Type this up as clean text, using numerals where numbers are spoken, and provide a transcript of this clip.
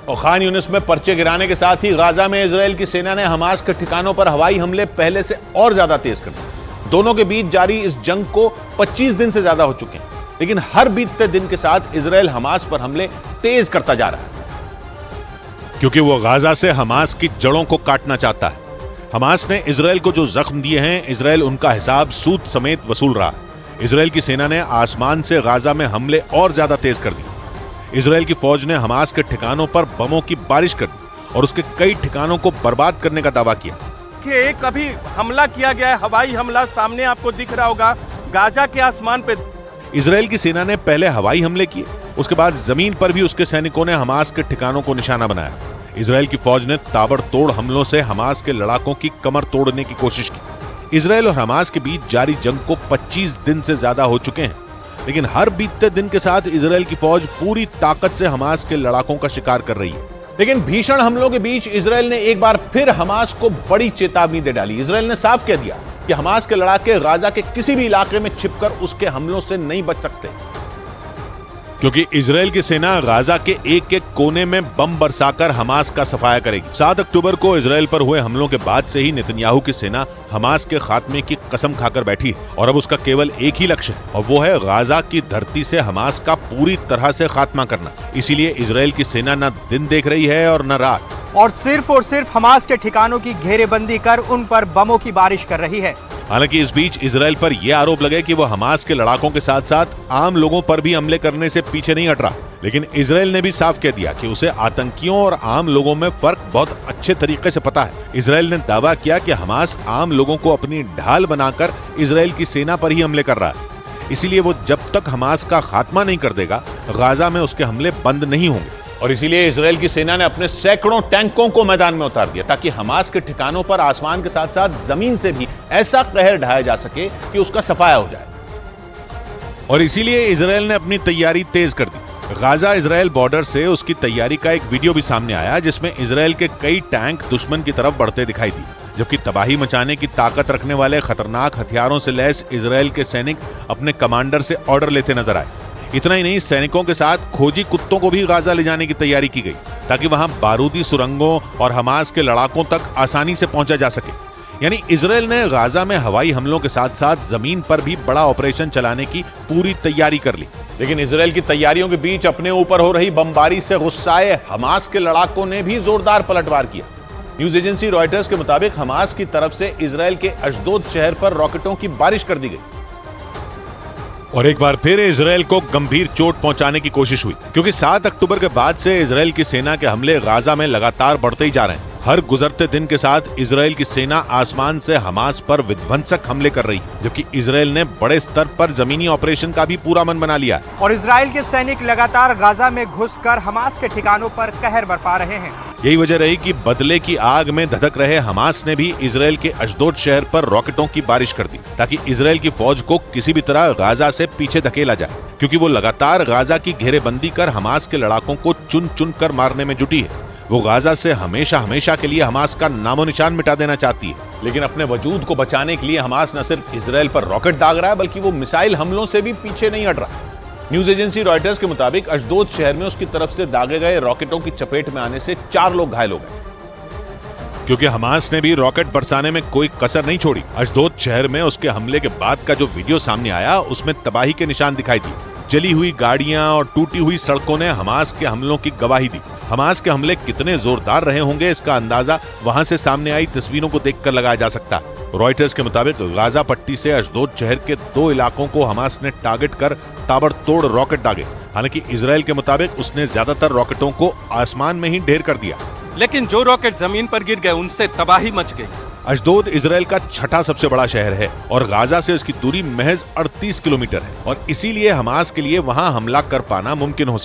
और खान यूनिस में पर्चे गिराने के साथ ही गाजा में इजराइल की सेना ने हमास के ठिकानों पर हवाई हमले पहले से और ज्यादा तेज कर दिए। दोनों के बीच जारी इस जंग को 25 दिन से ज्यादा हो चुके हैं, लेकिन हर बीतते दिन के साथ इजराइल हमास पर हमले तेज करता जा रहा है, क्योंकि वो गाजा से हमास की जड़ों को काटना चाहता है। हमास ने इजराइल को जो जख्म दिए हैं, इजराइल उनका हिसाब सूद समेत वसूल रहा है। इजराइल की सेना ने आसमान से गाजा में हमले और ज्यादा तेज कर दिए। इजराइल की फौज ने हमास के ठिकानों पर बमों की बारिश कर दी और उसके कई ठिकानों को बर्बाद करने का दावा किया। एक अभी हमला किया गया है, हवाई हमला, सामने आपको दिख रहा होगा गाजा के आसमान पे। इजराइल की सेना ने पहले हवाई हमले किए, उसके बाद जमीन पर भी उसके सैनिकों ने हमास के ठिकानों को निशाना बनाया। इजराइल की फौज ने ताबड़तोड़ हमलों से हमास के लड़ाकों की कमर तोड़ने की कोशिश की। इजराइल और हमास के बीच जारी जंग को 25 दिन से ज्यादा हो चुके हैं, लेकिन हर बीतते दिन के साथ इजराइल की फौज पूरी ताकत से हमास के लड़ाकों का शिकार कर रही है। लेकिन भीषण हमलों के बीच इजराइल ने एक बार फिर हमास को बड़ी चेतावनी दे डाली। इजराइल ने साफ कह दिया कि हमास के लड़ाके गाजा के किसी भी इलाके में छिपकर उसके हमलों से नहीं बच सकते, क्योंकि इजराइल की सेना गाजा के एक एक कोने में बम बरसाकर हमास का सफाया करेगी। 7 अक्टूबर को इजराइल पर हुए हमलों के बाद से ही नेतन्याहू की सेना हमास के खात्मे की कसम खाकर बैठी है और अब उसका केवल एक ही लक्ष्य है, और वो है गाजा की धरती से हमास का पूरी तरह से खात्मा करना। इसीलिए इजराइल की सेना न दिन देख रही है और न रात, और सिर्फ हमास के ठिकानों की घेरेबंदी कर उन पर बमों की बारिश कर रही है। हालांकि इस बीच इजराइल पर यह आरोप लगे कि वो हमास के लड़ाकों के साथ साथ आम लोगों पर भी हमले करने से पीछे नहीं हट रहा, लेकिन इजराइल ने भी साफ कह दिया कि उसे आतंकियों और आम लोगों में फर्क बहुत अच्छे तरीके से पता है। इजराइल ने दावा किया कि हमास आम लोगों को अपनी ढाल बनाकर इजराइल की सेना पर ही हमले कर रहा है, इसीलिए वो जब तक हमास का खात्मा नहीं कर देगा, गाजा में उसके हमले बंद नहीं होंगे। और इसीलिए इजराइल की सेना ने अपने सैकड़ों टैंकों को मैदान में उतार दिया, ताकि हमास के ठिकानों पर आसमान के साथ साथ जमीन से भी ऐसा कहर ढाया जा सके कि उसका सफाया हो जाए। और इसीलिए इजराइल ने अपनी तैयारी तेज कर दी। गाजा इजराइल बॉर्डर से उसकी तैयारी का एक वीडियो भी सामने आया, जिसमें इजराइल के कई टैंक दुश्मन की तरफ बढ़ते दिखाई दिए, जबकि तबाही मचाने की ताकत रखने वाले खतरनाक हथियारों से लैस इजराइल के सैनिक अपने कमांडर से ऑर्डर लेते नजर आए। इतना ही नहीं, सैनिकों के साथ खोजी कुत्तों को भी गाजा ले जाने की तैयारी की गई, ताकि वहां बारूदी सुरंगों और हमास के लड़ाकों तक आसानी से पहुंचा जा सके। यानी इजराइल ने गाजा में हवाई हमलों के साथ साथ जमीन पर भी बड़ा ऑपरेशन चलाने की पूरी तैयारी कर ली। लेकिन इजराइल की तैयारियों के बीच अपने ऊपर हो रही बमबारी से गुस्साए हमास के लड़ाकों ने भी जोरदार पलटवार किया। न्यूज एजेंसी रॉयटर्स के मुताबिक हमास की तरफ से इजराइल के अशदोद शहर पर रॉकेटों की बारिश कर दी गई, और एक बार फिर इजराइल को गंभीर चोट पहुंचाने की कोशिश हुई, क्योंकि 7 अक्टूबर के बाद से इजराइल की सेना के हमले गाजा में लगातार बढ़ते ही जा रहे हैं। हर गुजरते दिन के साथ इजराइल की सेना आसमान से हमास पर विध्वंसक हमले कर रही है, जबकि इजराइल ने बड़े स्तर पर जमीनी ऑपरेशन का भी पूरा मन बना लिया है। और इजराइल के सैनिक लगातार गाजा में घुसकर हमास के ठिकानों पर कहर बरपा रहे हैं। यही वजह रही कि बदले की आग में धधक रहे हमास ने भी इजराइल के अशदोद शहर पर रॉकेटों की बारिश कर दी, ताकि इजराइल की फौज को किसी भी तरह गाजा से पीछे धकेला जाए, क्योंकि वो लगातार गाजा की घेरेबंदी कर हमास के लड़ाकों को चुन चुन कर मारने में जुटी है। वो गाजा से हमेशा हमेशा के लिए हमास का नामो निशान मिटा देना चाहती है। लेकिन अपने वजूद को बचाने के लिए हमास न सिर्फ इजराइल पर रॉकेट दाग रहा है, बल्कि वो मिसाइल हमलों से भी पीछे नहीं हट रहा। न्यूज एजेंसी रॉयटर्स के मुताबिक अशदोद शहर में उसकी तरफ से दागे गए रॉकेटों की चपेट में आने से 4 लोग घायल हो गए, क्योंकि हमास ने भी रॉकेट बरसाने में कोई कसर नहीं छोड़ी। अशदोद शहर में उसके हमले के बाद का जो वीडियो सामने आया, उसमें तबाही के निशान दिखाई दिए। जली हुई गाड़ियां और टूटी हुई सड़कों ने हमास के हमलों की गवाही दी। हमास के हमले कितने जोरदार रहे होंगे, इसका अंदाजा वहां से सामने आई तस्वीरों को देखकर लगाया जा सकता है। रॉयटर्स के मुताबिक गाजा पट्टी से अशदोद शहर के 2 इलाकों को हमास ने टारगेट कर ताबड़तोड़ रॉकेट दागे। हालांकि इजराइल के मुताबिक उसने ज्यादातर रॉकेटों को आसमान में ही ढेर कर दिया, लेकिन जो रॉकेट जमीन पर गिर गए उनसे तबाही मच गई। अशदोद इजराइल का 6ठा सबसे बड़ा शहर है और गाजा से उसकी दूरी महज 38 किलोमीटर है, और इसीलिए हमास के लिए वहां हमला कर पाना मुमकिन हो सकता है।